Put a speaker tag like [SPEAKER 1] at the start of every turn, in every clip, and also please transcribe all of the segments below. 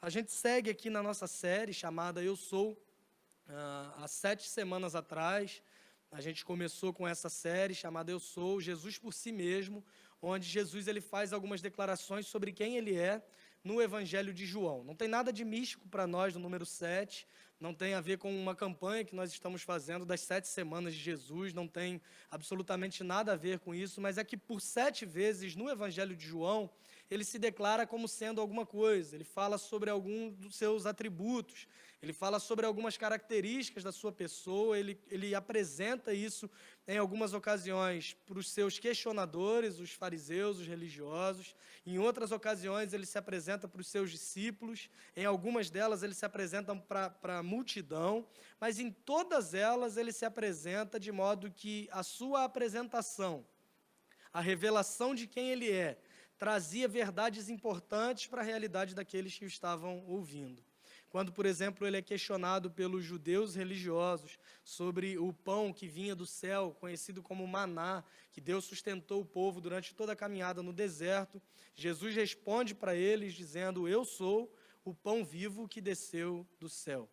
[SPEAKER 1] A gente segue aqui na nossa série chamada Eu Sou. Há 7 semanas atrás, a gente começou com essa série chamada Eu Sou, Jesus por si mesmo, onde Jesus ele faz algumas declarações sobre quem ele é no Evangelho de João. Não tem nada de místico para nós no número 7, não tem a ver com uma campanha que nós estamos fazendo das 7 semanas de Jesus, não tem absolutamente nada a ver com isso, mas é que por 7 vezes no Evangelho de João, ele se declara como sendo alguma coisa, ele fala sobre algum dos seus atributos, ele fala sobre algumas características da sua pessoa, ele apresenta isso em algumas ocasiões para os seus questionadores, os fariseus, os religiosos, em outras ocasiões ele se apresenta para os seus discípulos, em algumas delas ele se apresenta para a multidão, mas em todas elas ele se apresenta de modo que a sua apresentação, a revelação de quem ele é, trazia verdades importantes para a realidade daqueles que o estavam ouvindo. Quando, por exemplo, ele é questionado pelos judeus religiosos sobre o pão que vinha do céu, conhecido como maná, que Deus sustentou o povo durante toda a caminhada no deserto, Jesus responde para eles dizendo: eu sou o pão vivo que desceu do céu.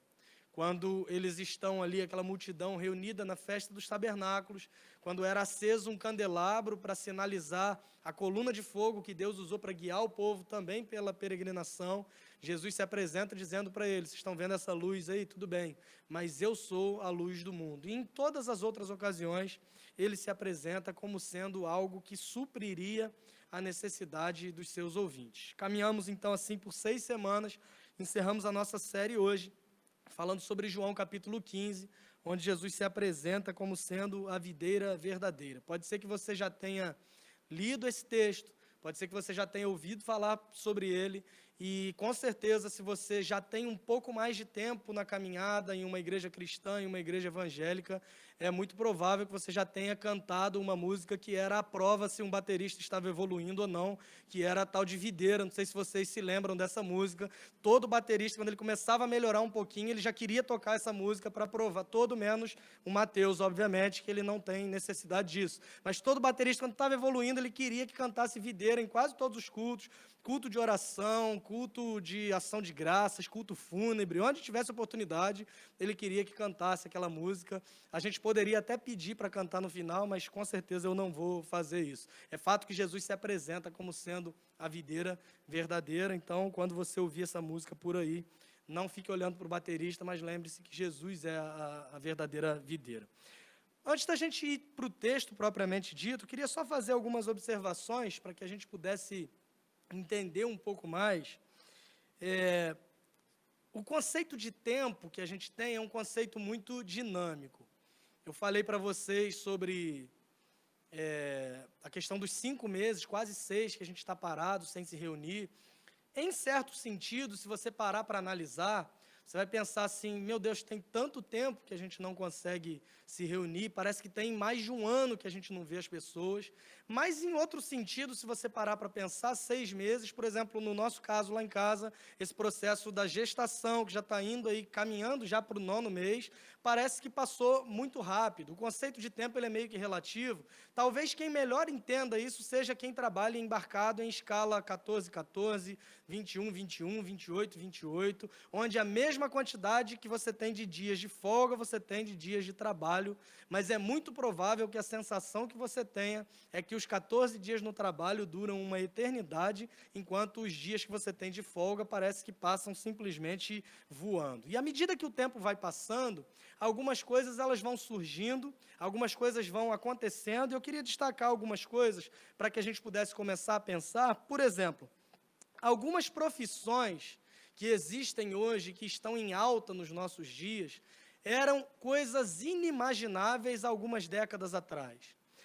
[SPEAKER 1] Quando eles estão ali, aquela multidão reunida na festa dos tabernáculos, quando era aceso um candelabro para sinalizar a coluna de fogo que Deus usou para guiar o povo também pela peregrinação, Jesus se apresenta dizendo para eles: vocês estão vendo essa luz aí? Tudo bem, mas eu sou a luz do mundo. E em todas as outras ocasiões, ele se apresenta como sendo algo que supriria a necessidade dos seus ouvintes. Caminhamos então assim por 6 semanas, encerramos a nossa série hoje, falando sobre João capítulo 15, onde Jesus se apresenta como sendo a videira verdadeira. Pode ser que você já tenha lido esse texto, pode ser que você já tenha ouvido falar sobre ele, e com certeza, se você já tem um pouco mais de tempo na caminhada em uma igreja cristã, em uma igreja evangélica, é muito provável que você já tenha cantado uma música que era a prova se um baterista estava evoluindo ou não, que era a tal de videira. Não sei se vocês se lembram dessa música. Todo baterista, quando ele começava a melhorar um pouquinho, ele já queria tocar essa música para provar, todo menos o Mateus, obviamente, que ele não tem necessidade disso. Mas todo baterista, quando estava evoluindo, ele queria que cantasse videira em quase todos os cultos, culto de oração, culto de ação de graças, culto fúnebre, onde tivesse oportunidade, ele queria que cantasse aquela música. A gente poderia até pedir para cantar no final, mas com certeza eu não vou fazer isso. É fato que Jesus se apresenta como sendo a videira verdadeira, então quando você ouvir essa música por aí, não fique olhando para o baterista, mas lembre-se que Jesus é a verdadeira videira. Antes da gente ir para o texto propriamente dito, eu queria só fazer algumas observações para que a gente pudesse entender um pouco mais. O conceito de tempo que a gente tem é um conceito muito dinâmico. Eu falei para vocês sobre a questão dos 5 meses, quase 6, que a gente está parado, sem se reunir. Em certo sentido, se você parar para analisar, você vai pensar assim: meu Deus, tem tanto tempo que a gente não consegue se reunir, parece que tem mais de um ano que a gente não vê as pessoas. Mas, em outro sentido, se você parar para pensar, 6 meses, por exemplo, no nosso caso lá em casa, esse processo da gestação, que já está indo aí, caminhando já para o 9º mês, parece que passou muito rápido. O conceito de tempo ele é meio que relativo. Talvez quem melhor entenda isso seja quem trabalha embarcado em escala 14, 14, 21, 21, 28, 28, onde a mesma quantidade que você tem de dias de folga, você tem de dias de trabalho, mas é muito provável que a sensação que você tenha é que os 14 dias no trabalho duram uma eternidade, enquanto os dias que você tem de folga parece que passam simplesmente voando. E à medida que o tempo vai passando, algumas coisas elas vão surgindo, algumas coisas vão acontecendo, e eu queria destacar algumas coisas para que a gente pudesse começar a pensar. Por exemplo, algumas profissões que existem hoje, que estão em alta nos nossos dias, eram coisas inimagináveis algumas décadas atrás.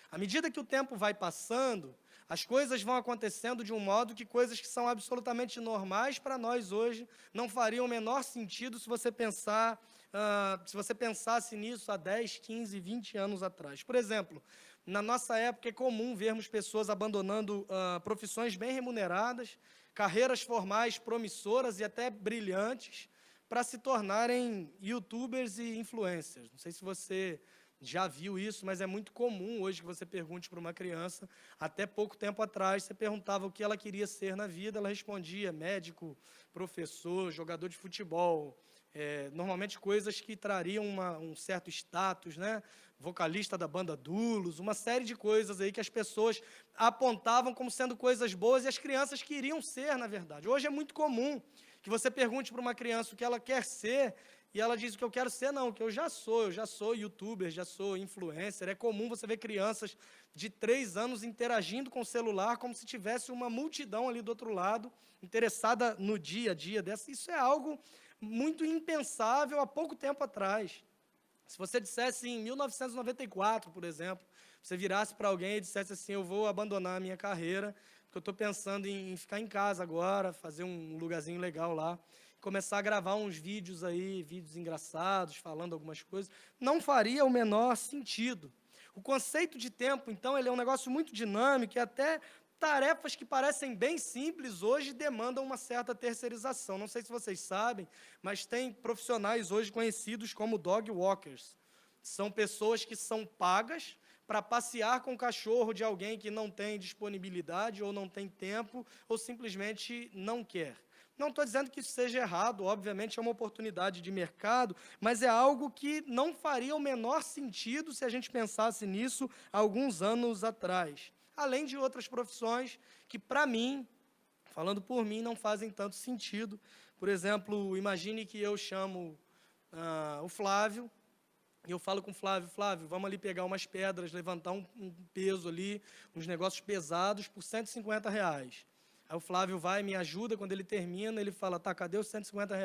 [SPEAKER 1] À medida que o tempo vai passando, as coisas vão acontecendo de um modo que coisas que são absolutamente normais para nós hoje não fariam o menor sentido se você pensasse nisso há 10, 15, 20 anos atrás. Por exemplo, na nossa época é comum vermos pessoas abandonando profissões bem remuneradas, carreiras formais promissoras e até brilhantes, para se tornarem youtubers e influencers. Não sei se você já viu isso, mas é muito comum hoje que você pergunte para uma criança. Até pouco tempo atrás, você perguntava o que ela queria ser na vida, ela respondia médico, professor, jogador de futebol. Normalmente coisas que trariam um certo status, né? Vocalista da banda Dulos, uma série de coisas aí que as pessoas apontavam como sendo coisas boas e as crianças queriam ser, na verdade. Hoje é muito comum que você pergunte para uma criança o que ela quer ser e ela diz: o que eu quero ser, não, o que eu já sou youtuber, já sou influencer. É comum você ver crianças de 3 anos interagindo com o celular como se tivesse uma multidão ali do outro lado, interessada no dia a dia dessa. Isso é algo muito impensável há pouco tempo atrás. Se você dissesse em 1994, por exemplo, você virasse para alguém e dissesse assim: eu vou abandonar a minha carreira, porque eu estou pensando em ficar em casa agora, fazer um lugarzinho legal lá, começar a gravar uns vídeos aí, vídeos engraçados, falando algumas coisas, não faria o menor sentido. O conceito de tempo, então, ele é um negócio muito dinâmico e até tarefas que parecem bem simples hoje demandam uma certa terceirização. Não sei se vocês sabem, mas tem profissionais hoje conhecidos como dog walkers. São pessoas que são pagas para passear com o cachorro de alguém que não tem disponibilidade ou não tem tempo ou simplesmente não quer. Não estou dizendo que isso seja errado, obviamente é uma oportunidade de mercado, mas é algo que não faria o menor sentido se a gente pensasse nisso há alguns anos atrás. Além de outras profissões que, para mim, falando por mim, não fazem tanto sentido. Por exemplo, imagine que eu chamo o Flávio, e eu falo com o Flávio: Flávio, vamos ali pegar umas pedras, levantar um peso ali, uns negócios pesados por R$ 150. Aí o Flávio vai, me ajuda, quando ele termina, ele fala: tá, cadê os R$ 150?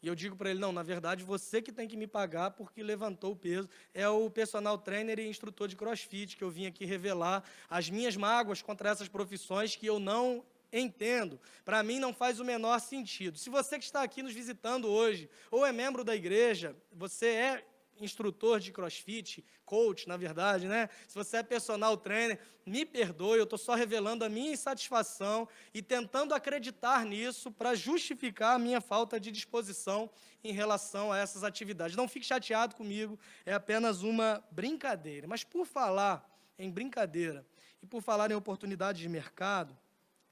[SPEAKER 1] E eu digo para ele: não, na verdade, você que tem que me pagar porque levantou o peso. É o personal trainer e instrutor de crossfit que eu vim aqui revelar as minhas mágoas contra essas profissões que eu não entendo. Para mim não faz o menor sentido. Se você que está aqui nos visitando hoje, ou é membro da igreja, você é instrutor de crossfit, coach, na verdade, né? Se você é personal trainer, me perdoe, eu estou só revelando a minha insatisfação e tentando acreditar nisso para justificar a minha falta de disposição em relação a essas atividades. Não fique chateado comigo, é apenas uma brincadeira. Mas por falar em brincadeira e por falar em oportunidades de mercado,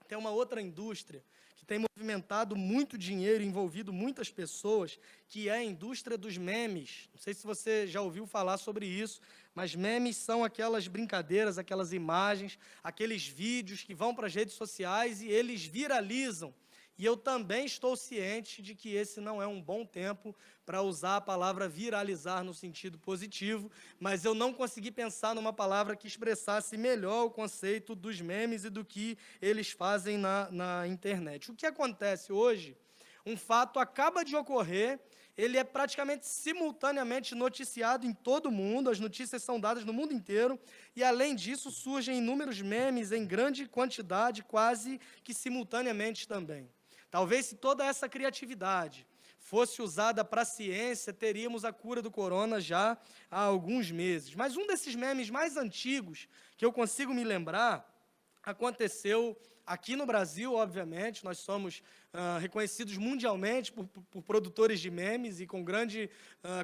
[SPEAKER 1] tem uma outra indústria que tem movimentado muito dinheiro, envolvido muitas pessoas, que é a indústria dos memes. Não sei se você já ouviu falar sobre isso, mas memes são aquelas brincadeiras, aquelas imagens, aqueles vídeos que vão para as redes sociais e eles viralizam. E eu também estou ciente de que esse não é um bom tempo para usar a palavra viralizar no sentido positivo, mas eu não consegui pensar numa palavra que expressasse melhor o conceito dos memes e do que eles fazem na internet. O que acontece hoje? Um fato acaba de ocorrer, ele é praticamente simultaneamente noticiado em todo o mundo, as notícias são dadas no mundo inteiro, e além disso surgem inúmeros memes em grande quantidade, quase que simultaneamente também. Talvez se toda essa criatividade fosse usada para a ciência, teríamos a cura do corona já há alguns meses. Mas um desses memes mais antigos que eu consigo me lembrar aconteceu aqui no Brasil, obviamente. Nós somos reconhecidos mundialmente por produtores de memes e com grande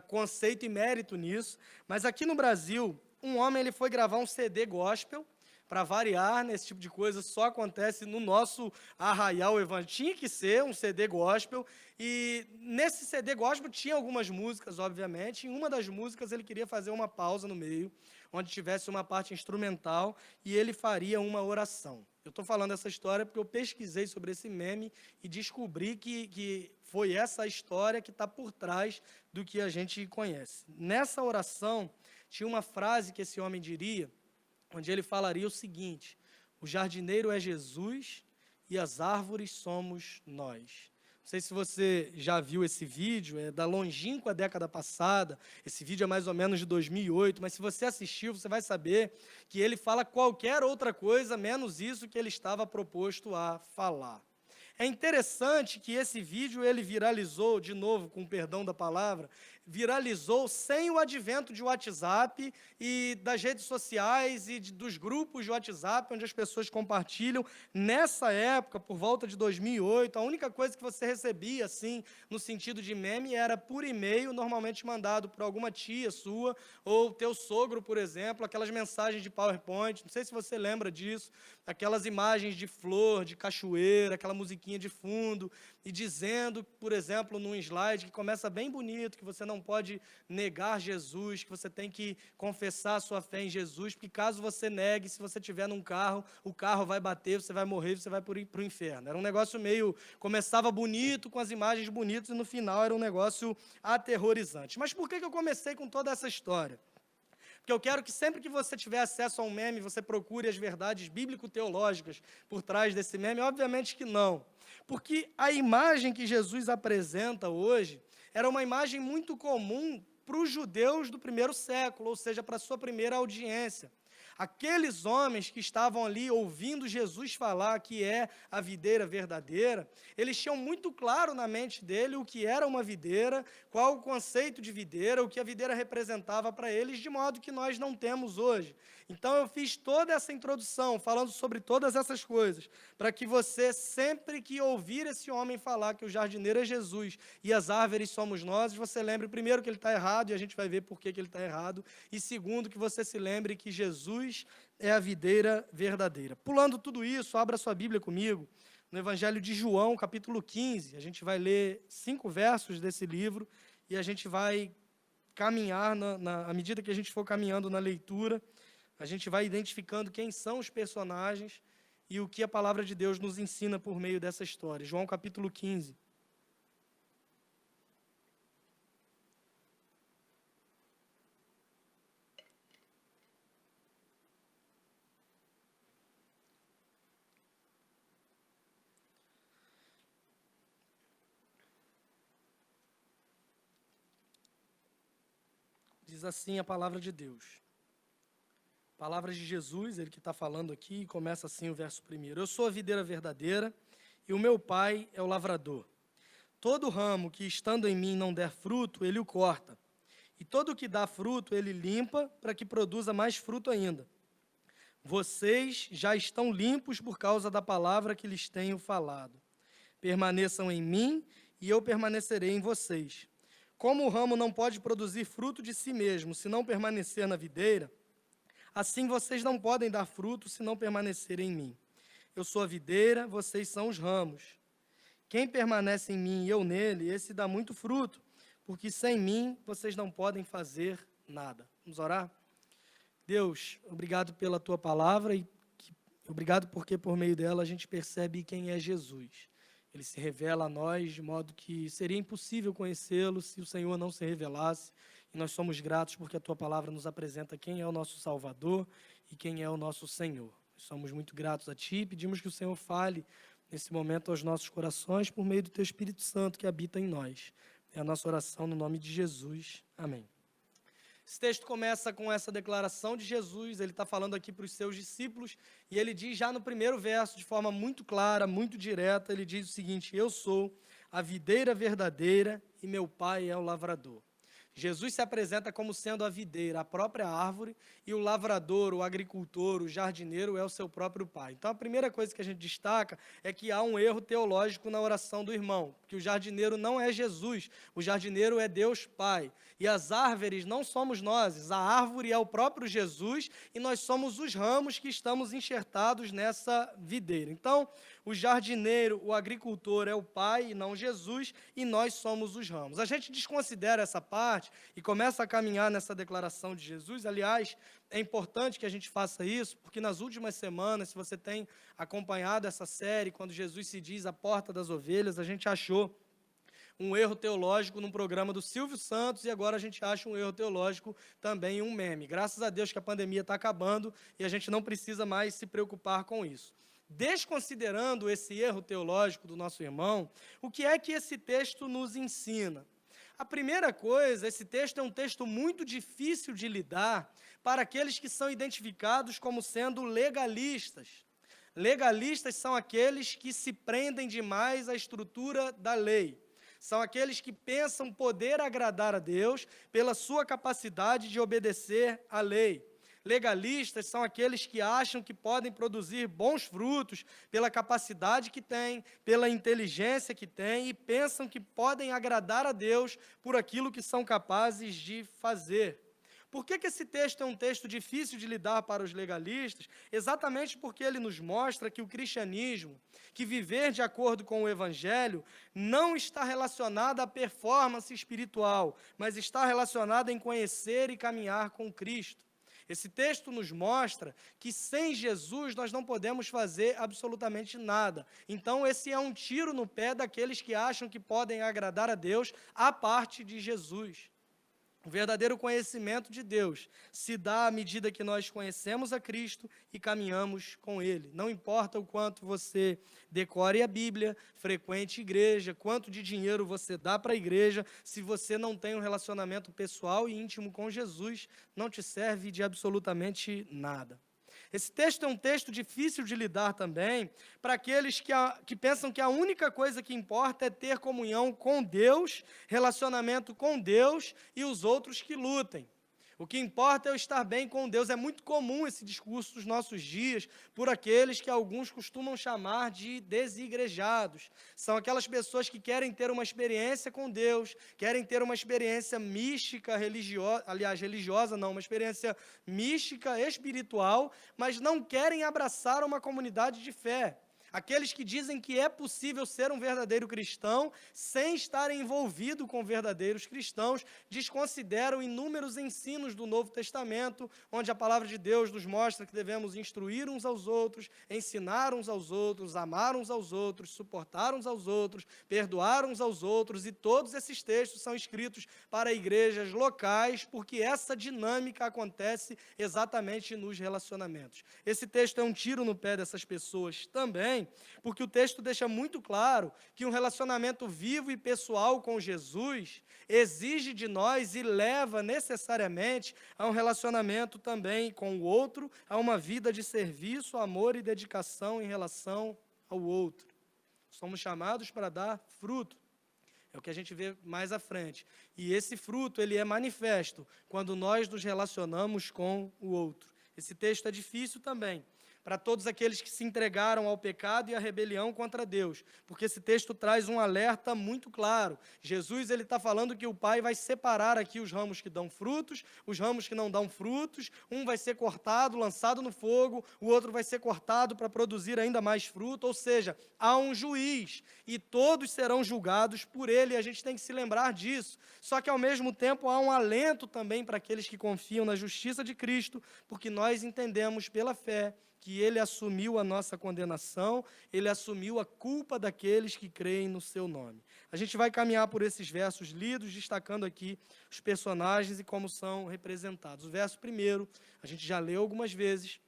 [SPEAKER 1] conceito e mérito nisso. Mas aqui no Brasil, um homem ele foi gravar um CD gospel. Para variar, nesse tipo de coisa só acontece no nosso arraial evangélico. Tinha que ser um CD gospel, e nesse CD gospel tinha algumas músicas, obviamente. Em uma das músicas ele queria fazer uma pausa no meio, onde tivesse uma parte instrumental, e ele faria uma oração. Eu estou falando essa história porque eu pesquisei sobre esse meme e descobri que foi essa história que está por trás do que a gente conhece. Nessa oração, tinha uma frase que esse homem diria, onde ele falaria o seguinte: o jardineiro é Jesus e as árvores somos nós. Não sei se você já viu esse vídeo, é da longínqua década passada, esse vídeo é mais ou menos de 2008, mas se você assistiu, você vai saber que ele fala qualquer outra coisa, menos isso que ele estava proposto a falar. É interessante que esse vídeo ele viralizou, de novo, com perdão da palavra, viralizou sem o advento de WhatsApp e das redes sociais e dos grupos de WhatsApp, onde as pessoas compartilham. Nessa época, por volta de 2008, a única coisa que você recebia, assim, no sentido de meme, era por e-mail, normalmente mandado por alguma tia sua, ou teu sogro, por exemplo, aquelas mensagens de PowerPoint, não sei se você lembra disso, aquelas imagens de flor, de cachoeira, aquela musiquinha de fundo, e dizendo, por exemplo, num slide que começa bem bonito, que você não pode negar Jesus, que você tem que confessar a sua fé em Jesus, porque caso você negue, se você estiver num carro, o carro vai bater, você vai morrer, você vai para o inferno. Era um negócio meio, começava bonito, com as imagens bonitas, e no final era um negócio aterrorizante. Mas por que eu comecei com toda essa história? Porque eu quero que sempre que você tiver acesso a um meme, você procure as verdades bíblico-teológicas por trás desse meme. Obviamente que não. Porque a imagem que Jesus apresenta hoje era uma imagem muito comum para os judeus do primeiro século, ou seja, para a sua primeira audiência. Aqueles homens que estavam ali ouvindo Jesus falar que é a videira verdadeira, eles tinham muito claro na mente dele o que era uma videira, qual o conceito de videira, o que a videira representava para eles, de modo que nós não temos hoje. Então eu fiz toda essa introdução, falando sobre todas essas coisas, para que você, sempre que ouvir esse homem falar que o jardineiro é Jesus e as árvores somos nós, você lembre, primeiro, que ele está errado, e a gente vai ver por que ele está errado, e segundo, que você se lembre que Jesus é a videira verdadeira. Pulando tudo isso, abra sua Bíblia comigo, no Evangelho de João, capítulo 15. A gente vai ler 5 versos desse livro e a gente vai caminhar, à medida que a gente for caminhando na leitura, a gente vai identificando quem são os personagens e o que a palavra de Deus nos ensina por meio dessa história. João, capítulo 15. Diz assim a palavra de Deus. Palavras de Jesus, ele que está falando aqui, e começa assim o verso 1. Eu sou a videira verdadeira e o meu pai é o lavrador. Todo ramo que estando em mim não der fruto, ele o corta. E todo o que dá fruto, ele limpa para que produza mais fruto ainda. Vocês já estão limpos por causa da palavra que lhes tenho falado. Permaneçam em mim e eu permanecerei em vocês. Como o ramo não pode produzir fruto de si mesmo, se não permanecer na videira, assim vocês não podem dar fruto se não permanecerem em mim. Eu sou a videira, vocês são os ramos. Quem permanece em mim e eu nele, esse dá muito fruto, porque sem mim vocês não podem fazer nada. Vamos orar? Deus, obrigado pela tua palavra e obrigado porque por meio dela a gente percebe quem é Jesus. Ele se revela a nós de modo que seria impossível conhecê-lo se o Senhor não se revelasse. E nós somos gratos porque a tua palavra nos apresenta quem é o nosso Salvador e quem é o nosso Senhor. Nós somos muito gratos a ti e pedimos que o Senhor fale nesse momento aos nossos corações por meio do teu Espírito Santo que habita em nós. É a nossa oração no nome de Jesus. Amém. Esse texto começa com essa declaração de Jesus, ele está falando aqui para os seus discípulos, e ele diz já no primeiro verso, de forma muito clara, muito direta, ele diz o seguinte: eu sou a videira verdadeira e meu pai é o lavrador. Jesus se apresenta como sendo a videira, a própria árvore, e o lavrador, o agricultor, o jardineiro é o seu próprio pai. Então, a primeira coisa que a gente destaca é que há um erro teológico na oração do irmão, que o jardineiro não é Jesus, o jardineiro é Deus Pai. E as árvores não somos nós, a árvore é o próprio Jesus, e nós somos os ramos que estamos enxertados nessa videira. Então, o jardineiro, o agricultor é o Pai e não Jesus, e nós somos os ramos. A gente desconsidera essa parte e começa a caminhar nessa declaração de Jesus. Aliás, é importante que a gente faça isso, porque nas últimas semanas, se você tem acompanhado essa série, quando Jesus se diz a porta das ovelhas, a gente achou um erro teológico num programa do Silvio Santos, e agora a gente acha um erro teológico também em um meme. Graças a Deus que a pandemia está acabando e a gente não precisa mais se preocupar com isso. Desconsiderando esse erro teológico do nosso irmão, o que é que esse texto nos ensina? A primeira coisa, esse texto é um texto muito difícil de lidar para aqueles que são identificados como sendo legalistas. Legalistas são aqueles que se prendem demais à estrutura da lei. São aqueles que pensam poder agradar a Deus pela sua capacidade de obedecer à lei. Legalistas são aqueles que acham que podem produzir bons frutos pela capacidade que têm, pela inteligência que têm, e pensam que podem agradar a Deus por aquilo que são capazes de fazer. Por que esse texto é um texto difícil de lidar para os legalistas? Exatamente porque ele nos mostra que o cristianismo, que viver de acordo com o Evangelho, não está relacionado à performance espiritual, mas está relacionado em conhecer e caminhar com Cristo. Esse texto nos mostra que sem Jesus nós não podemos fazer absolutamente nada. Então esse é um tiro no pé daqueles que acham que podem agradar a Deus à parte de Jesus. O verdadeiro conhecimento de Deus se dá à medida que nós conhecemos a Cristo e caminhamos com Ele. Não importa o quanto você decore a Bíblia, frequente igreja, quanto de dinheiro você dá para a igreja, se você não tem um relacionamento pessoal e íntimo com Jesus, não te serve de absolutamente nada. Esse texto é um texto difícil de lidar também para aqueles que pensam que a única coisa que importa é ter comunhão com Deus, relacionamento com Deus e os outros que lutem. O que importa é eu estar bem com Deus. É muito comum esse discurso dos nossos dias por aqueles que alguns costumam chamar de desigrejados. São aquelas pessoas que querem ter uma experiência com Deus, querem ter uma experiência mística, religiosa não, uma experiência mística, espiritual, mas não querem abraçar uma comunidade de fé. Aqueles que dizem que é possível ser um verdadeiro cristão sem estar envolvido com verdadeiros cristãos, desconsideram inúmeros ensinos do Novo Testamento, onde a palavra de Deus nos mostra que devemos instruir uns aos outros, ensinar uns aos outros, amar uns aos outros, suportar uns aos outros, perdoar uns aos outros, e todos esses textos são escritos para igrejas locais, porque essa dinâmica acontece exatamente nos relacionamentos. Esse texto é um tiro no pé dessas pessoas também, porque o texto deixa muito claro que um relacionamento vivo e pessoal com Jesus exige de nós e leva necessariamente a um relacionamento também com o outro, a uma vida de serviço, amor e dedicação em relação ao outro. Somos chamados para dar fruto. É o que a gente vê mais à frente. E esse fruto, ele é manifesto quando nós nos relacionamos com o outro. Esse texto é difícil também para todos aqueles que se entregaram ao pecado e à rebelião contra Deus, porque esse texto traz um alerta muito claro. Jesus está falando que o Pai vai separar aqui os ramos que dão frutos, os ramos que não dão frutos, um vai ser cortado, lançado no fogo, o outro vai ser cortado para produzir ainda mais fruto, ou seja, há um juiz, e todos serão julgados por ele, e a gente tem que se lembrar disso. Só que, ao mesmo tempo, há um alento também para aqueles que confiam na justiça de Cristo, porque nós entendemos pela fé que ele assumiu a nossa condenação, ele assumiu a culpa daqueles que creem no seu nome. A gente vai caminhar por esses versos lidos, destacando aqui os personagens e como são representados. O verso primeiro, a gente já leu algumas vezes,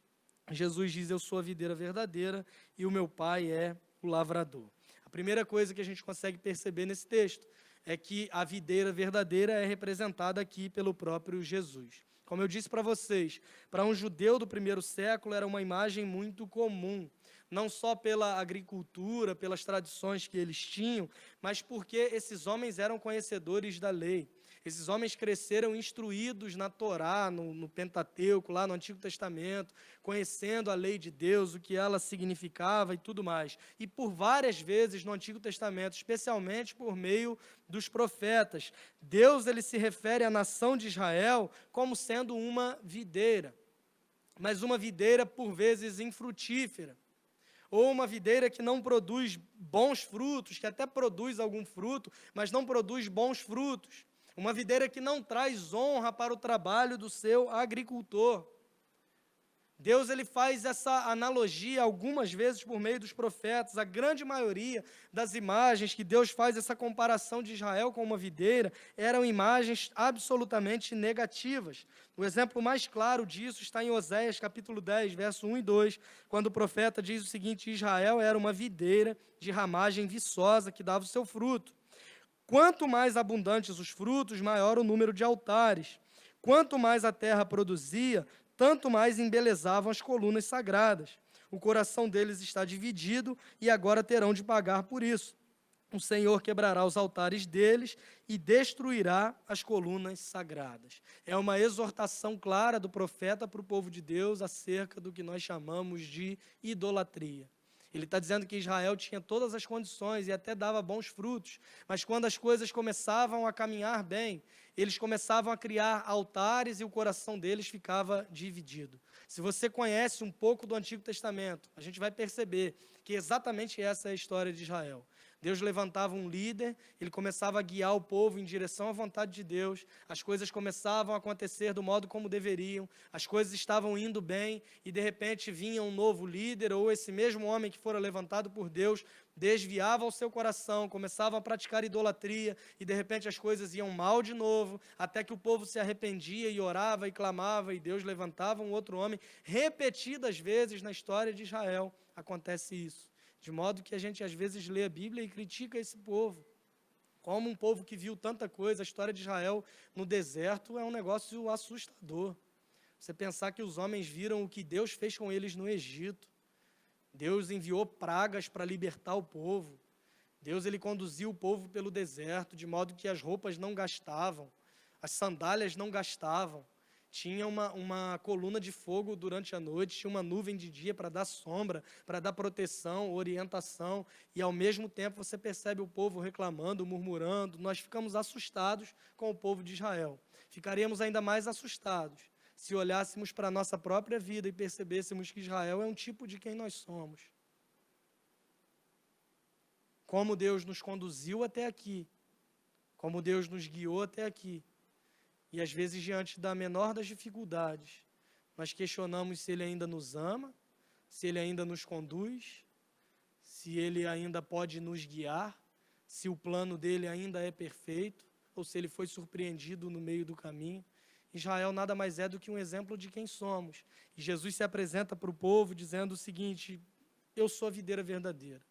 [SPEAKER 1] Jesus diz: eu sou a videira verdadeira e o meu Pai é o lavrador. A primeira coisa que a gente consegue perceber nesse texto é que a videira verdadeira é representada aqui pelo próprio Jesus. Como eu disse para vocês, para um judeu do primeiro século era uma imagem muito comum, não só pela agricultura, pelas tradições que eles tinham, mas porque esses homens eram conhecedores da lei. Esses homens cresceram instruídos na Torá, no Pentateuco, lá no Antigo Testamento, conhecendo a lei de Deus, o que ela significava e tudo mais. E por várias vezes no Antigo Testamento, especialmente por meio dos profetas, Deus ele se refere à nação de Israel como sendo uma videira, mas uma videira por vezes infrutífera, ou uma videira que não produz bons frutos, que até produz algum fruto, mas não produz bons frutos. Uma videira que não traz honra para o trabalho do seu agricultor. Deus ele faz essa analogia algumas vezes por meio dos profetas. A grande maioria das imagens que Deus faz essa comparação de Israel com uma videira eram imagens absolutamente negativas. O exemplo mais claro disso está em Oséias capítulo 10, verso 1 e 2, quando o profeta diz o seguinte: Israel era uma videira de ramagem viçosa que dava o seu fruto. Quanto mais abundantes os frutos, maior o número de altares. Quanto mais a terra produzia, tanto mais embelezavam as colunas sagradas. O coração deles está dividido e agora terão de pagar por isso. o Senhor quebrará os altares deles e destruirá as colunas sagradas. É uma exortação clara do profeta para o povo de Deus acerca do que nós chamamos de idolatria. Ele está dizendo que Israel tinha todas as condições e até dava bons frutos, mas quando as coisas começavam a caminhar bem, eles começavam a criar altares e o coração deles ficava dividido. Se você conhece um pouco do Antigo Testamento, a gente vai perceber que exatamente essa é a história de Israel. Deus levantava um líder, ele começava a guiar o povo em direção à vontade de Deus, as coisas começavam a acontecer do modo como deveriam, as coisas estavam indo bem, e de repente vinha um novo líder, ou esse mesmo homem que fora levantado por Deus, desviava o seu coração, começava a praticar idolatria, e de repente as coisas iam mal de novo, até que o povo se arrependia e orava e clamava, e Deus levantava um outro homem. Repetidas vezes na história de Israel acontece isso. De modo que a gente às vezes lê a Bíblia e critica esse povo. Como um povo que viu tanta coisa, a história de Israel no deserto é um negócio assustador. Você pensar que os homens viram o que Deus fez com eles no Egito. Deus enviou pragas para libertar o povo. Deus ele conduziu o povo pelo deserto, de modo que as roupas não gastavam, as sandálias não gastavam. Tinha uma coluna de fogo durante a noite, tinha uma nuvem de dia para dar sombra, para dar proteção, orientação, e ao mesmo tempo você percebe o povo reclamando, murmurando. Nós ficamos assustados com o povo de Israel. Ficaríamos ainda mais assustados se olhássemos para a nossa própria vida e percebêssemos que Israel é um tipo de quem nós somos. Como Deus nos conduziu até aqui, como Deus nos guiou até aqui. E às vezes, diante da menor das dificuldades, nós questionamos se Ele ainda nos ama, se Ele ainda nos conduz, se Ele ainda pode nos guiar, se o plano dEle ainda é perfeito, ou se Ele foi surpreendido no meio do caminho. Israel nada mais é do que um exemplo de quem somos. E Jesus se apresenta para o povo dizendo o seguinte: eu sou a videira verdadeira.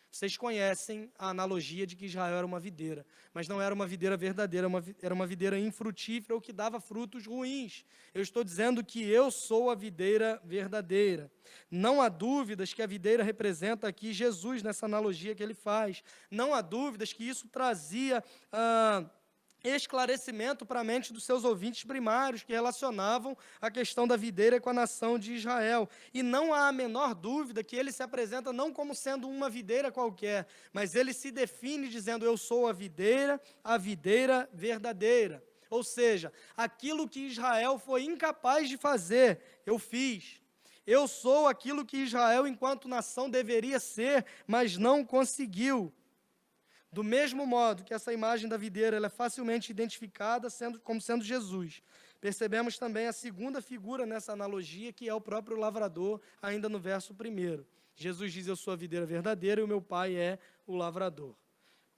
[SPEAKER 1] Vocês conhecem a analogia de que Israel era uma videira, mas não era uma videira verdadeira, era uma videira infrutífera ou que dava frutos ruins. Eu estou dizendo que eu sou a videira verdadeira. Não há dúvidas que a videira representa aqui Jesus nessa analogia que ele faz. Não há dúvidas que isso trazia esclarecimento para a mente dos seus ouvintes primários, que relacionavam a questão da videira com a nação de Israel. E não há a menor dúvida que ele se apresenta não como sendo uma videira qualquer, mas ele se define dizendo: eu sou a videira verdadeira. Ou seja, aquilo que Israel foi incapaz de fazer, eu fiz. Eu sou aquilo que Israel, enquanto nação, deveria ser, mas não conseguiu. Do mesmo modo que essa imagem da videira ela é facilmente identificada como sendo Jesus, percebemos também a segunda figura nessa analogia, que é o próprio lavrador, ainda no verso 1. Jesus diz: eu sou a videira verdadeira e o meu pai é o lavrador.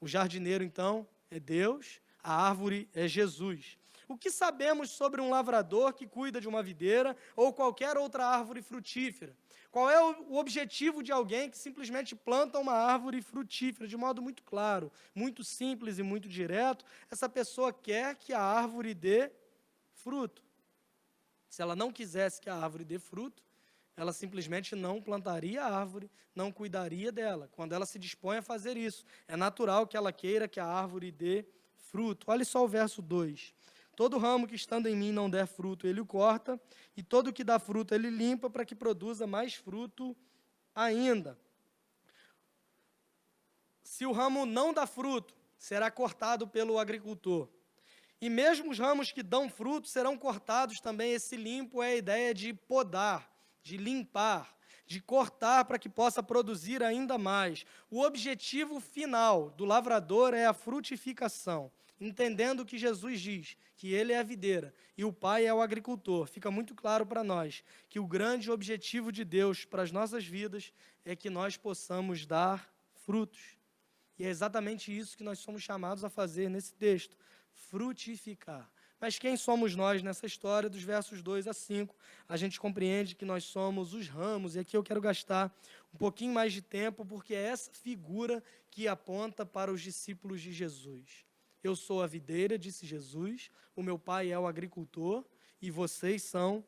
[SPEAKER 1] O jardineiro, então, é Deus, a árvore é Jesus. O que sabemos sobre um lavrador que cuida de uma videira ou qualquer outra árvore frutífera? Qual é o objetivo de alguém que simplesmente planta uma árvore frutífera? De modo muito claro, muito simples e muito direto, essa pessoa quer que a árvore dê fruto. Se ela não quisesse que a árvore dê fruto, ela simplesmente não plantaria a árvore, não cuidaria dela. Quando ela se dispõe a fazer isso, é natural que ela queira que a árvore dê fruto. Olha só o verso 2. Todo ramo que estando em mim não der fruto, ele o corta, e todo que dá fruto, ele limpa, para que produza mais fruto ainda. Se o ramo não dá fruto, será cortado pelo agricultor. E mesmo os ramos que dão fruto serão cortados também. Esse limpo é a ideia de podar, de limpar, de cortar para que possa produzir ainda mais. O objetivo final do lavrador é a frutificação. Entendendo que Jesus diz que ele é a videira e o Pai é o agricultor, fica muito claro para nós que o grande objetivo de Deus para as nossas vidas é que nós possamos dar frutos. E é exatamente isso que nós somos chamados a fazer nesse texto, frutificar. Mas quem somos nós nessa história? Dos versos 2 a 5, a gente compreende que nós somos os ramos, e aqui eu quero gastar um pouquinho mais de tempo, porque é essa figura que aponta para os discípulos de Jesus. Eu sou a videira, disse Jesus, o meu pai é o agricultor, e vocês são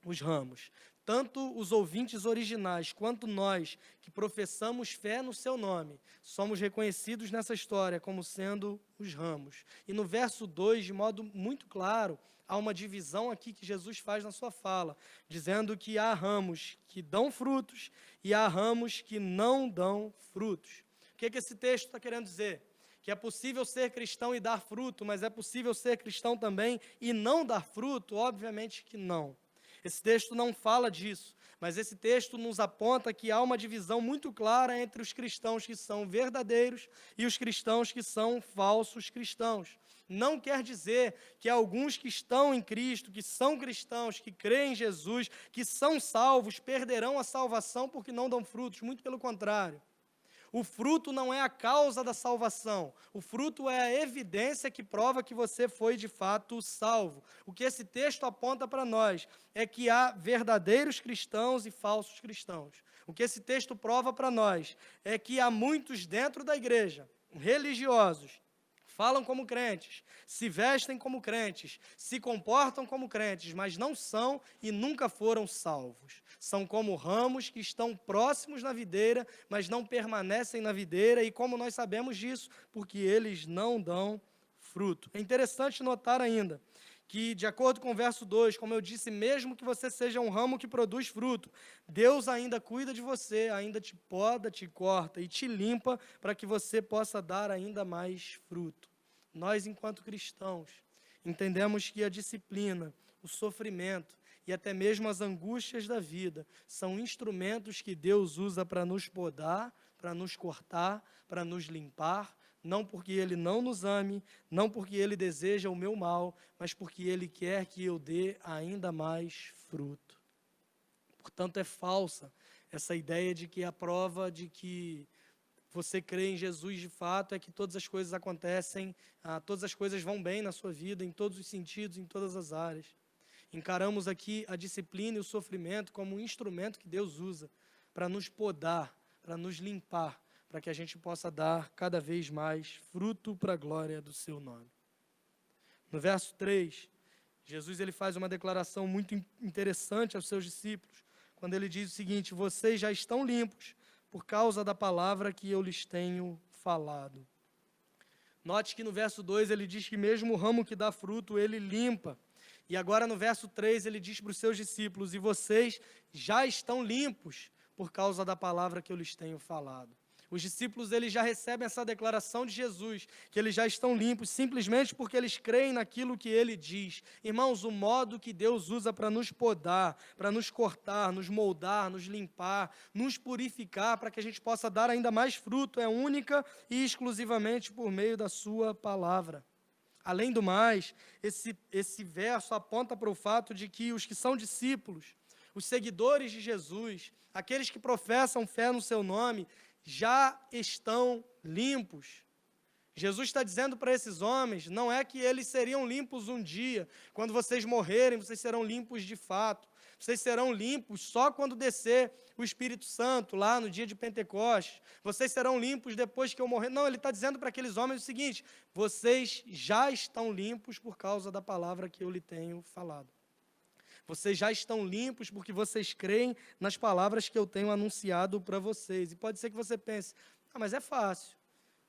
[SPEAKER 1] os ramos. tanto os ouvintes originais quanto nós, que professamos fé no seu nome, somos reconhecidos nessa história como sendo os ramos. E no verso 2, de modo muito claro, há uma divisão aqui que Jesus faz na sua fala, dizendo que há ramos que dão frutos e há ramos que não dão frutos. O que esse texto está querendo dizer? Que é possível ser cristão e dar fruto, mas é possível ser cristão também e não dar fruto? Obviamente que não. Esse texto não fala disso, mas esse texto nos aponta que há uma divisão muito clara entre os cristãos que são verdadeiros e os cristãos que são falsos cristãos. Não quer dizer que alguns que estão em Cristo, que são cristãos, que creem em Jesus, que são salvos, perderão a salvação porque não dão frutos, muito pelo contrário. O fruto não é a causa da salvação. O fruto é a evidência que prova que você foi de fato salvo. O que esse texto aponta para nós é que há verdadeiros cristãos e falsos cristãos. O que esse texto prova para nós é que há muitos dentro da igreja, religiosos, falam como crentes, se vestem como crentes, se comportam como crentes, mas não são e nunca foram salvos. São como ramos que estão próximos na videira, mas não permanecem na videira, e como nós sabemos disso? Porque eles não dão fruto. É interessante notar ainda que, de acordo com o verso 2, como eu disse, mesmo que você seja um ramo que produz fruto, Deus ainda cuida de você, ainda te poda, te corta e te limpa para que você possa dar ainda mais fruto. Nós, enquanto cristãos, entendemos que a disciplina, o sofrimento e até mesmo as angústias da vida são instrumentos que Deus usa para nos podar, para nos cortar, para nos limpar, não porque Ele não nos ame, não porque Ele deseja o meu mal, mas porque Ele quer que eu dê ainda mais fruto. Portanto, é falsa essa ideia de que a prova de que você crê em Jesus de fato é que todas as coisas acontecem, todas as coisas vão bem na sua vida, em todos os sentidos, em todas as áreas. Encaramos aqui a disciplina e o sofrimento como um instrumento que Deus usa para nos podar, para nos limpar, para que a gente possa dar cada vez mais fruto para a glória do seu nome. No verso 3, Jesus ele faz uma declaração muito interessante aos seus discípulos, quando ele diz o seguinte: vocês já estão limpos por causa da palavra que eu lhes tenho falado. Note que no verso 2 ele diz que mesmo o ramo que dá fruto, ele limpa. E agora no verso 3 ele diz para os seus discípulos: e vocês já estão limpos por causa da palavra que eu lhes tenho falado. Os discípulos eles já recebem essa declaração de Jesus, que eles já estão limpos, simplesmente porque eles creem naquilo que ele diz. Irmãos, o modo que Deus usa para nos podar, para nos cortar, nos moldar, nos limpar, nos purificar, para que a gente possa dar ainda mais fruto, é única e exclusivamente por meio da sua palavra. Além do mais, esse verso aponta para o fato de que os que são discípulos, os seguidores de Jesus, aqueles que professam fé no seu nome, já estão limpos. Jesus está dizendo para esses homens, não é que eles seriam limpos um dia, quando vocês morrerem, vocês serão limpos de fato. Vocês serão limpos só quando descer o Espírito Santo, lá no dia de Pentecostes. Vocês serão limpos depois que eu morrer. Não, ele está dizendo para aqueles homens o seguinte: vocês já estão limpos por causa da palavra que eu lhe tenho falado. Vocês já estão limpos porque vocês creem nas palavras que eu tenho anunciado para vocês. E pode ser que você pense, mas é fácil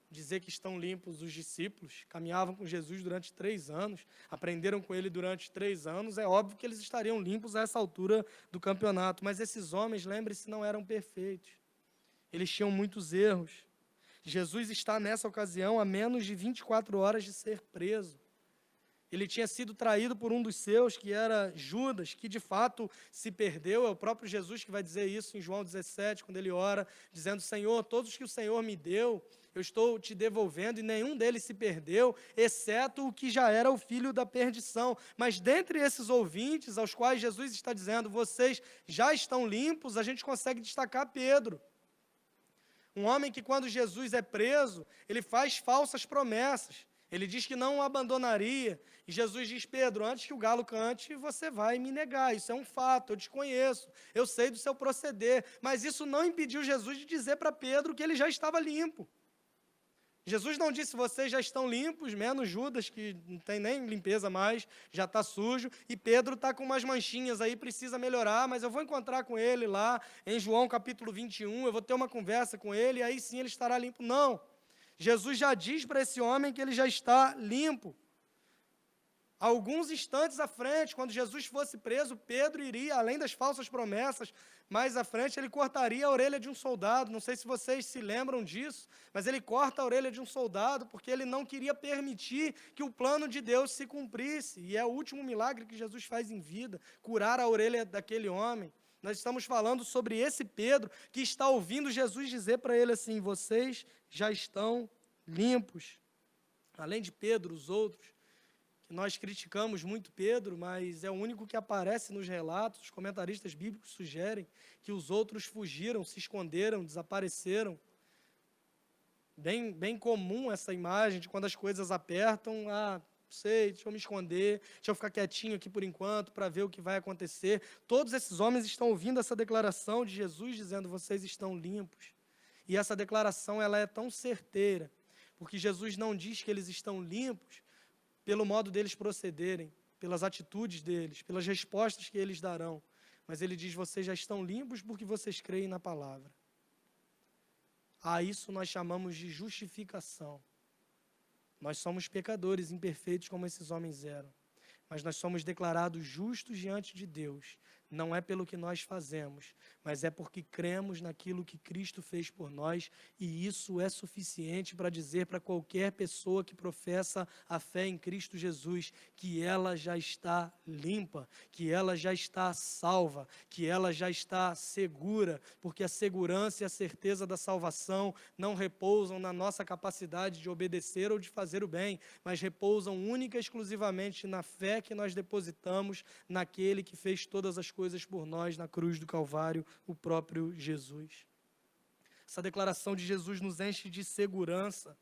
[SPEAKER 1] dizer que estão limpos os discípulos, caminhavam com Jesus durante 3 anos, aprenderam com ele durante 3 anos, é óbvio que eles estariam limpos a essa altura do campeonato. Mas esses homens, lembre-se, não eram perfeitos. Eles tinham muitos erros. Jesus está nessa ocasião a menos de 24 horas de ser preso. Ele tinha sido traído por um dos seus, que era Judas, que de fato se perdeu. É o próprio Jesus que vai dizer isso em João 17, quando ele ora, dizendo: Senhor, todos que o Senhor me deu, eu estou te devolvendo, e nenhum deles se perdeu, exceto o que já era o filho da perdição. Mas dentre esses ouvintes, aos quais Jesus está dizendo, vocês já estão limpos, a gente consegue destacar Pedro. Um homem que, quando Jesus é preso, ele faz falsas promessas. Ele diz que não o abandonaria. E Jesus diz: Pedro, antes que o galo cante, você vai me negar. Isso é um fato, eu te conheço, eu sei do seu proceder. Mas isso não impediu Jesus de dizer para Pedro que ele já estava limpo. Jesus não disse, vocês já estão limpos, menos Judas, que não tem nem limpeza mais, já está sujo, e Pedro está com umas manchinhas aí, precisa melhorar, mas eu vou encontrar com ele lá em João capítulo 21, eu vou ter uma conversa com ele, e aí sim ele estará limpo. Não, Jesus já diz para esse homem que ele já está limpo. Alguns instantes à frente, quando Jesus fosse preso, Pedro iria, além das falsas promessas, mais à frente ele cortaria a orelha de um soldado. Não sei se vocês se lembram disso, mas ele corta a orelha de um soldado porque ele não queria permitir que o plano de Deus se cumprisse. E é o último milagre que Jesus faz em vida, curar a orelha daquele homem. Nós estamos falando sobre esse Pedro que está ouvindo Jesus dizer para ele assim, vocês já estão limpos. Além de Pedro, os outros, nós criticamos muito Pedro, mas é o único que aparece nos relatos. Os comentaristas bíblicos sugerem que os outros fugiram, se esconderam, desapareceram. Bem comum essa imagem de quando as coisas apertam, não sei, deixa eu me esconder, deixa eu ficar quietinho aqui por enquanto para ver o que vai acontecer. Todos esses homens estão ouvindo essa declaração de Jesus dizendo, vocês estão limpos. E essa declaração ela é tão certeira, porque Jesus não diz que eles estão limpos pelo modo deles procederem, pelas atitudes deles, pelas respostas que eles darão. Mas ele diz, vocês já estão limpos porque vocês creem na palavra. A isso nós chamamos de justificação. Nós somos pecadores imperfeitos como esses homens eram. Mas nós somos declarados justos diante de Deus. Não é pelo que nós fazemos, mas é porque cremos naquilo que Cristo fez por nós, e isso é suficiente para dizer para qualquer pessoa que professa a fé em Cristo Jesus, que ela já está limpa, que ela já está salva, que ela já está segura, porque a segurança e a certeza da salvação não repousam na nossa capacidade de obedecer ou de fazer o bem, mas repousam única e exclusivamente na fé que nós depositamos naquele que fez todas as coisas por nós na cruz do Calvário, o próprio Jesus. Essa declaração de Jesus nos enche de segurança.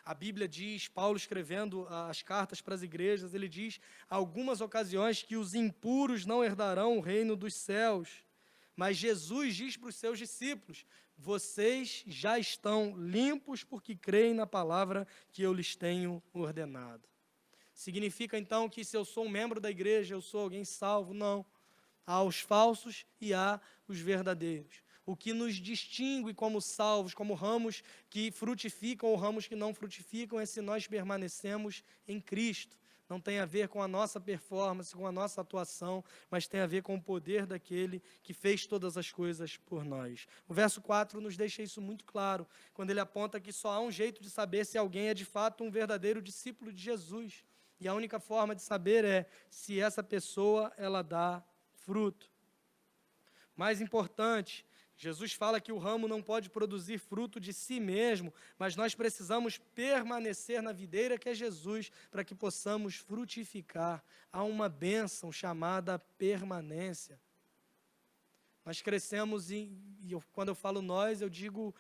[SPEAKER 1] A Bíblia diz, Paulo escrevendo as cartas para as igrejas, ele diz, algumas ocasiões que os impuros não herdarão o reino dos céus. Mas Jesus diz para os seus discípulos, vocês já estão limpos porque creem na palavra que eu lhes tenho ordenado. Significa então que se eu sou um membro da igreja, eu sou alguém salvo? Não. Há os falsos e há os verdadeiros. O que nos distingue como salvos, como ramos que frutificam ou ramos que não frutificam, é se nós permanecemos em Cristo. Não tem a ver com a nossa performance, com a nossa atuação, mas tem a ver com o poder daquele que fez todas as coisas por nós. O verso 4 nos deixa isso muito claro, quando ele aponta que só há um jeito de saber se alguém é de fato um verdadeiro discípulo de Jesus. E a única forma de saber é se essa pessoa ela dá fruto. Mais importante, Jesus fala que o ramo não pode produzir fruto de si mesmo, mas nós precisamos permanecer na videira que é Jesus, para que possamos frutificar. Há uma bênção chamada permanência. Nós crescemos, quando eu falo nós, eu digo,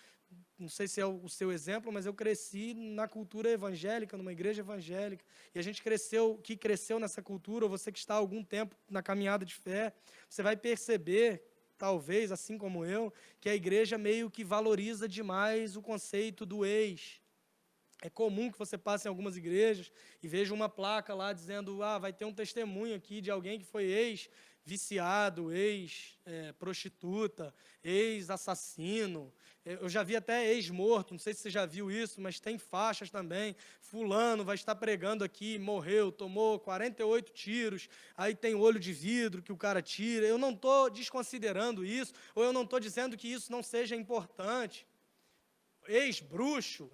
[SPEAKER 1] não sei se é o seu exemplo, mas eu cresci na cultura evangélica, numa igreja evangélica, e a gente cresceu nessa cultura, ou você que está há algum tempo na caminhada de fé, você vai perceber, talvez, assim como eu, que a igreja meio que valoriza demais o conceito do ex. É comum que você passe em algumas igrejas e veja uma placa lá dizendo, vai ter um testemunho aqui de alguém que foi ex-viciado, ex-prostituta, ex-assassino. Eu já vi até ex-morto, não sei se você já viu isso, mas tem faixas também. Fulano vai estar pregando aqui, morreu, tomou 48 tiros, aí tem olho de vidro que o cara tira. Eu não estou desconsiderando isso, ou eu não estou dizendo que isso não seja importante. Ex-bruxo,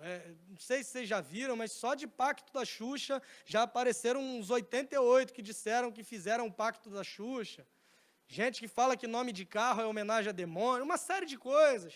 [SPEAKER 1] não sei se vocês já viram, mas só de Pacto da Xuxa já apareceram uns 88 que disseram que fizeram o Pacto da Xuxa. Gente que fala que nome de carro é homenagem a demônio, uma série de coisas.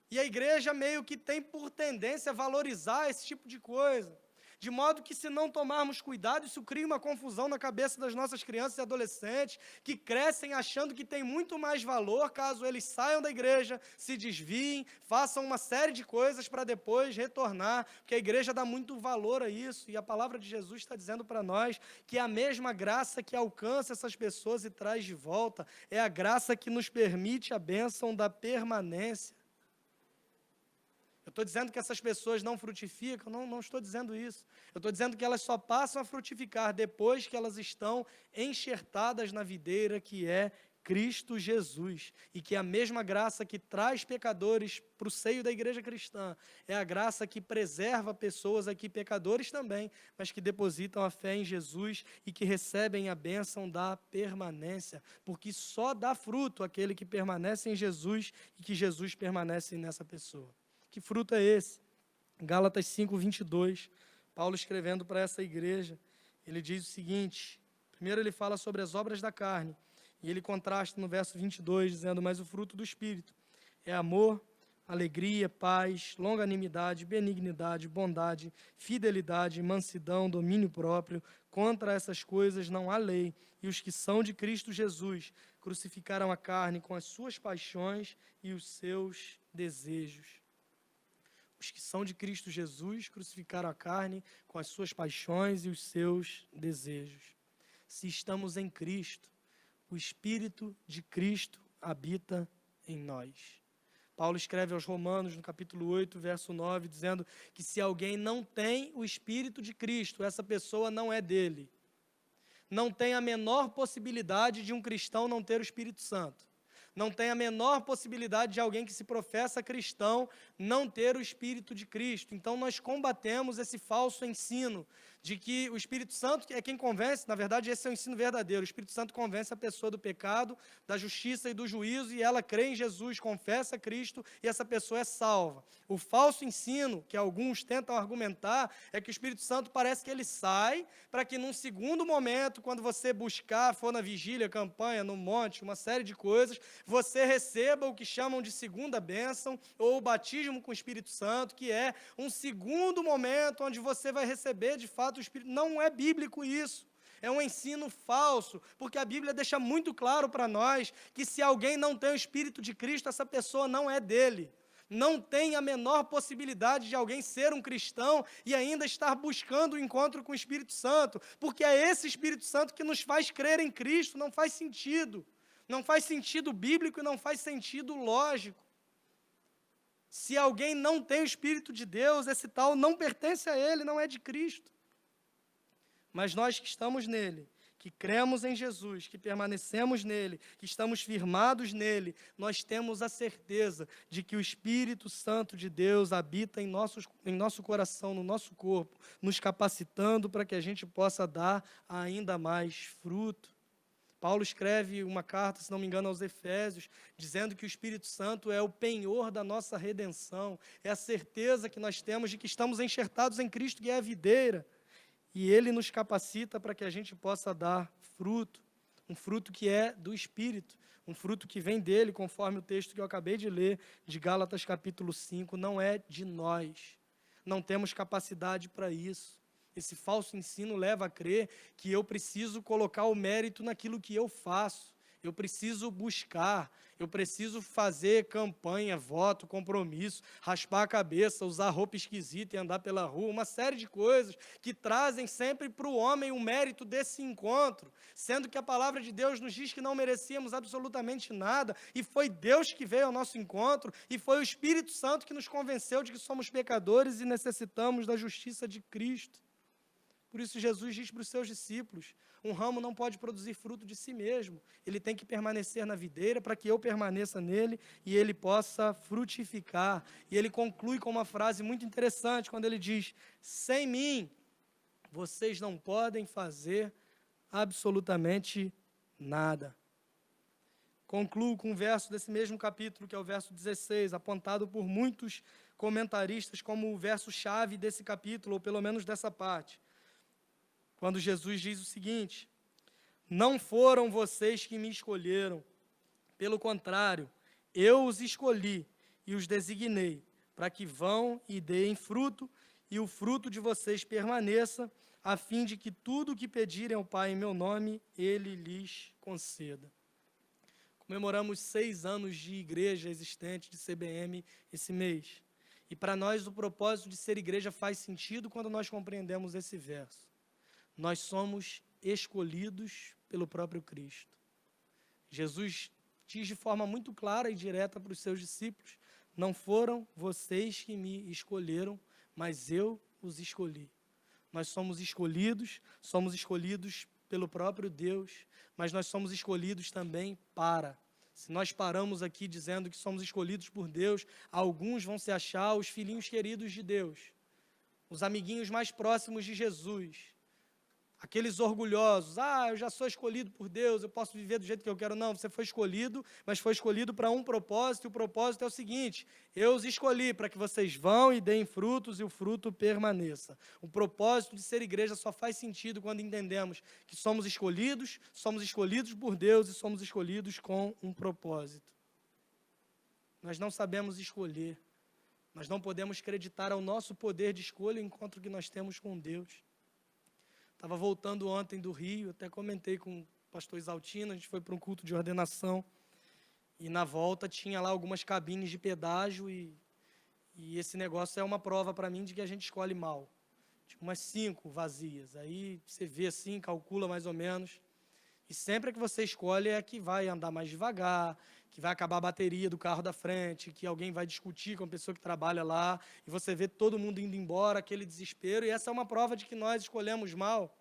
[SPEAKER 1] E a igreja meio que tem por tendência a valorizar esse tipo de coisa. De modo que, se não tomarmos cuidado, isso cria uma confusão na cabeça das nossas crianças e adolescentes, que crescem achando que tem muito mais valor caso eles saiam da igreja, se desviem, façam uma série de coisas para depois retornar, porque a igreja dá muito valor a isso, e a palavra de Jesus está dizendo para nós que a mesma graça que alcança essas pessoas e traz de volta, é a graça que nos permite a bênção da permanência. Eu estou dizendo que essas pessoas não frutificam? Não estou dizendo isso. Eu estou dizendo que elas só passam a frutificar depois que elas estão enxertadas na videira que é Cristo Jesus, e que a mesma graça que traz pecadores para o seio da igreja cristã é a graça que preserva pessoas aqui, pecadores também, mas que depositam a fé em Jesus e que recebem a bênção da permanência, porque só dá fruto aquele que permanece em Jesus e que Jesus permanece nessa pessoa. Que fruto é esse? Gálatas 5:22, Paulo escrevendo para essa igreja, ele diz o seguinte, primeiro ele fala sobre as obras da carne, e ele contrasta no verso 22, dizendo, mas o fruto do Espírito é amor, alegria, paz, longanimidade, benignidade, bondade, fidelidade, mansidão, domínio próprio. Contra essas coisas não há lei. E os que são de Cristo Jesus crucificaram a carne com as suas paixões e os seus desejos. Os que são de Cristo Jesus crucificaram a carne com as suas paixões e os seus desejos. Se estamos em Cristo, o Espírito de Cristo habita em nós. Paulo escreve aos Romanos, no capítulo 8, verso 9, dizendo que se alguém não tem o Espírito de Cristo, essa pessoa não é dele. Não tem a menor possibilidade de um cristão não ter o Espírito Santo. Não tem a menor possibilidade de alguém que se professa cristão não ter o Espírito de Cristo. Então, nós combatemos esse falso ensino de que o Espírito Santo é quem convence, na verdade, esse é o ensino verdadeiro. O Espírito Santo convence a pessoa do pecado, da justiça e do juízo, e ela crê em Jesus, confessa Cristo, e essa pessoa é salva. O falso ensino, que alguns tentam argumentar, é que o Espírito Santo parece que ele sai, para que num segundo momento, quando você buscar, for na vigília, campanha, no monte, uma série de coisas, você receba o que chamam de segunda bênção, ou o batismo com o Espírito Santo, que é um segundo momento onde você vai receber, de fato, o Espírito. Não é bíblico isso. É um ensino falso, porque a Bíblia deixa muito claro para nós que se alguém não tem o Espírito de Cristo, essa pessoa não é dele. Não tem a menor possibilidade de alguém ser um cristão e ainda estar buscando o encontro com o Espírito Santo, porque é esse Espírito Santo que nos faz crer em Cristo. Não faz sentido. Não faz sentido bíblico e não faz sentido lógico. Se alguém não tem o Espírito de Deus, esse tal não pertence a ele, não é de Cristo. Mas nós que estamos nele, que cremos em Jesus, que permanecemos nele, que estamos firmados nele, nós temos a certeza de que o Espírito Santo de Deus habita em nosso coração, no nosso corpo, nos capacitando para que a gente possa dar ainda mais fruto. Paulo escreve uma carta, se não me engano, aos Efésios, dizendo que o Espírito Santo é o penhor da nossa redenção, é a certeza que nós temos de que estamos enxertados em Cristo, que é a videira, e ele nos capacita para que a gente possa dar fruto, um fruto que é do Espírito, um fruto que vem dele, conforme o texto que eu acabei de ler, de Gálatas capítulo 5, não é de nós, não temos capacidade para isso. Esse falso ensino leva a crer que eu preciso colocar o mérito naquilo que eu faço. Eu preciso buscar, eu preciso fazer campanha, voto, compromisso, raspar a cabeça, usar roupa esquisita e andar pela rua, uma série de coisas que trazem sempre para o homem o mérito desse encontro, sendo que a palavra de Deus nos diz que não merecíamos absolutamente nada, e foi Deus que veio ao nosso encontro, e foi o Espírito Santo que nos convenceu de que somos pecadores e necessitamos da justiça de Cristo. Por isso Jesus diz para os seus discípulos, um ramo não pode produzir fruto de si mesmo, ele tem que permanecer na videira para que eu permaneça nele e ele possa frutificar. E ele conclui com uma frase muito interessante, quando ele diz, sem mim, vocês não podem fazer absolutamente nada. Concluo com um verso desse mesmo capítulo, que é o verso 16, apontado por muitos comentaristas como o verso-chave desse capítulo, ou pelo menos dessa parte. Quando Jesus diz o seguinte, não foram vocês que me escolheram, pelo contrário, eu os escolhi e os designei, para que vão e deem fruto, e o fruto de vocês permaneça, a fim de que tudo o que pedirem ao Pai em meu nome, Ele lhes conceda. Comemoramos 6 anos de igreja existente, de CBM, esse mês. E para nós o propósito de ser igreja faz sentido quando nós compreendemos esse verso. Nós somos escolhidos pelo próprio Cristo. Jesus diz de forma muito clara e direta para os seus discípulos, não foram vocês que me escolheram, mas eu os escolhi. Nós somos escolhidos pelo próprio Deus, mas nós somos escolhidos também para. Se nós paramos aqui dizendo que somos escolhidos por Deus, alguns vão se achar os filhinhos queridos de Deus, os amiguinhos mais próximos de Jesus, aqueles orgulhosos. Eu já sou escolhido por Deus, eu posso viver do jeito que eu quero. Não, você foi escolhido, mas foi escolhido para um propósito, e o propósito é o seguinte: eu os escolhi para que vocês vão e deem frutos e o fruto permaneça. O propósito de ser igreja só faz sentido quando entendemos que somos escolhidos por Deus e somos escolhidos com um propósito. Nós não sabemos escolher, nós não podemos acreditar ao nosso poder de escolha, o encontro que nós temos com Deus. Estava voltando ontem do Rio, até comentei com o pastor Isaltino, a gente foi para um culto de ordenação, e na volta tinha lá algumas cabines de pedágio, e esse negócio é uma prova para mim de que a gente escolhe mal. Tinha umas 5 vazias, aí você vê assim, calcula mais ou menos, e sempre que você escolhe é que vai andar mais devagar, que vai acabar a bateria do carro da frente, que alguém vai discutir com a pessoa que trabalha lá, e você vê todo mundo indo embora, aquele desespero, e essa é uma prova de que nós escolhemos mal.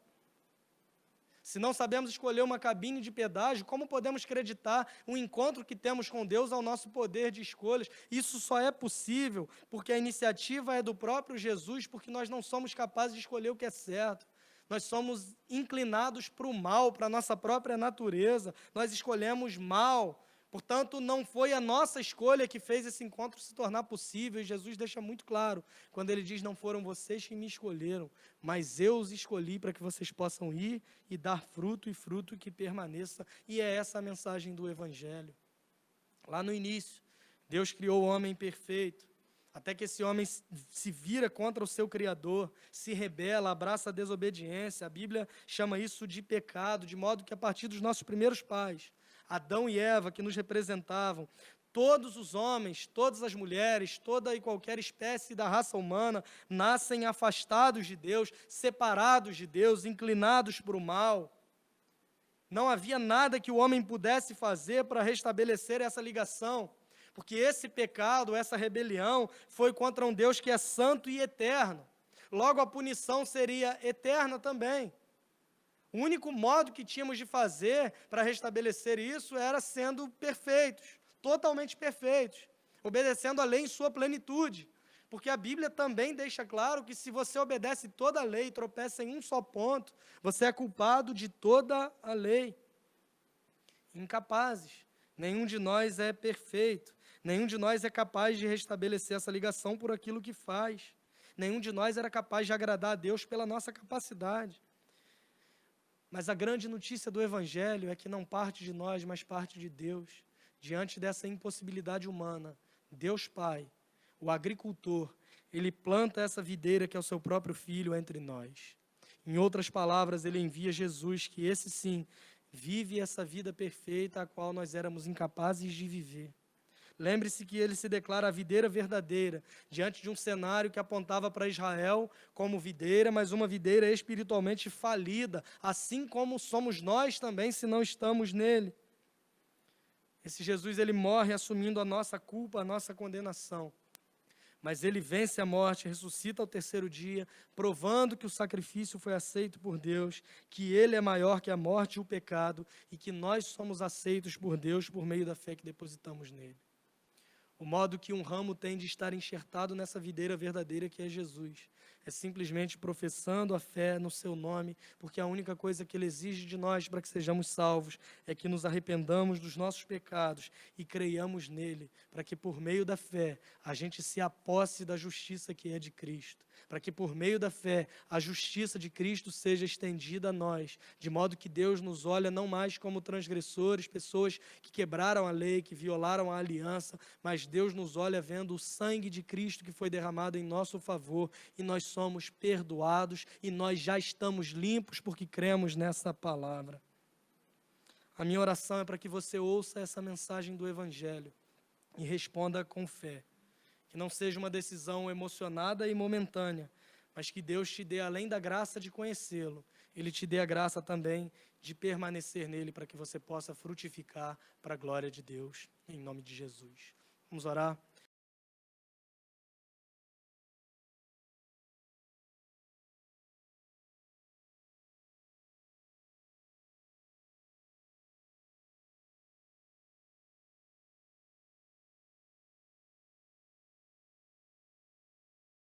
[SPEAKER 1] Se não sabemos escolher uma cabine de pedágio, como podemos acreditar o encontro que temos com Deus ao nosso poder de escolhas? Isso só é possível porque a iniciativa é do próprio Jesus, porque nós não somos capazes de escolher o que é certo. Nós somos inclinados para o mal, para a nossa própria natureza. Nós escolhemos mal. Portanto, não foi a nossa escolha que fez esse encontro se tornar possível. E Jesus deixa muito claro, quando ele diz: não foram vocês que me escolheram, mas eu os escolhi para que vocês possam ir e dar fruto, e fruto que permaneça. E é essa a mensagem do Evangelho. Lá no início, Deus criou o homem perfeito, até que esse homem se vira contra o seu Criador, se rebela, abraça a desobediência. A Bíblia chama isso de pecado, de modo que a partir dos nossos primeiros pais, Adão e Eva, que nos representavam, todos os homens, todas as mulheres, toda e qualquer espécie da raça humana, nascem afastados de Deus, separados de Deus, inclinados para o mal. Não havia nada que o homem pudesse fazer para restabelecer essa ligação, porque esse pecado, essa rebelião, foi contra um Deus que é santo e eterno. Logo, a punição seria eterna também. O único modo que tínhamos de fazer para restabelecer isso era sendo perfeitos, totalmente perfeitos, obedecendo a lei em sua plenitude. Porque a Bíblia também deixa claro que se você obedece toda a lei e tropeça em um só ponto, você é culpado de toda a lei. Incapazes. Nenhum de nós é perfeito. Nenhum de nós é capaz de restabelecer essa ligação por aquilo que faz. Nenhum de nós era capaz de agradar a Deus pela nossa capacidade. Mas a grande notícia do Evangelho é que não parte de nós, mas parte de Deus. Diante dessa impossibilidade humana, Deus Pai, o agricultor, ele planta essa videira que é o seu próprio Filho entre nós. Em outras palavras, ele envia Jesus, que esse sim, vive essa vida perfeita a qual nós éramos incapazes de viver. Lembre-se que ele se declara a videira verdadeira, diante de um cenário que apontava para Israel como videira, mas uma videira espiritualmente falida, assim como somos nós também, se não estamos nele. Esse Jesus, ele morre assumindo a nossa culpa, a nossa condenação. Mas ele vence a morte, ressuscita ao terceiro dia, provando que o sacrifício foi aceito por Deus, que ele é maior que a morte e o pecado, e que nós somos aceitos por Deus por meio da fé que depositamos nele. O modo que um ramo tem de estar enxertado nessa videira verdadeira que é Jesus é simplesmente professando a fé no seu nome, porque a única coisa que ele exige de nós para que sejamos salvos é que nos arrependamos dos nossos pecados e creiamos nele, para que por meio da fé a gente se aposse da justiça que é de Cristo, para que por meio da fé a justiça de Cristo seja estendida a nós, de modo que Deus nos olha não mais como transgressores, pessoas que quebraram a lei, que violaram a aliança, mas Deus nos olha vendo o sangue de Cristo que foi derramado em nosso favor, e nós somos perdoados e nós já estamos limpos porque cremos nessa palavra. A minha oração é para que você ouça essa mensagem do Evangelho e responda com fé. Que não seja uma decisão emocionada e momentânea, mas que Deus te dê, além da graça de conhecê-lo, Ele te dê a graça também de permanecer nele para que você possa frutificar para a glória de Deus, em nome de Jesus. Vamos orar?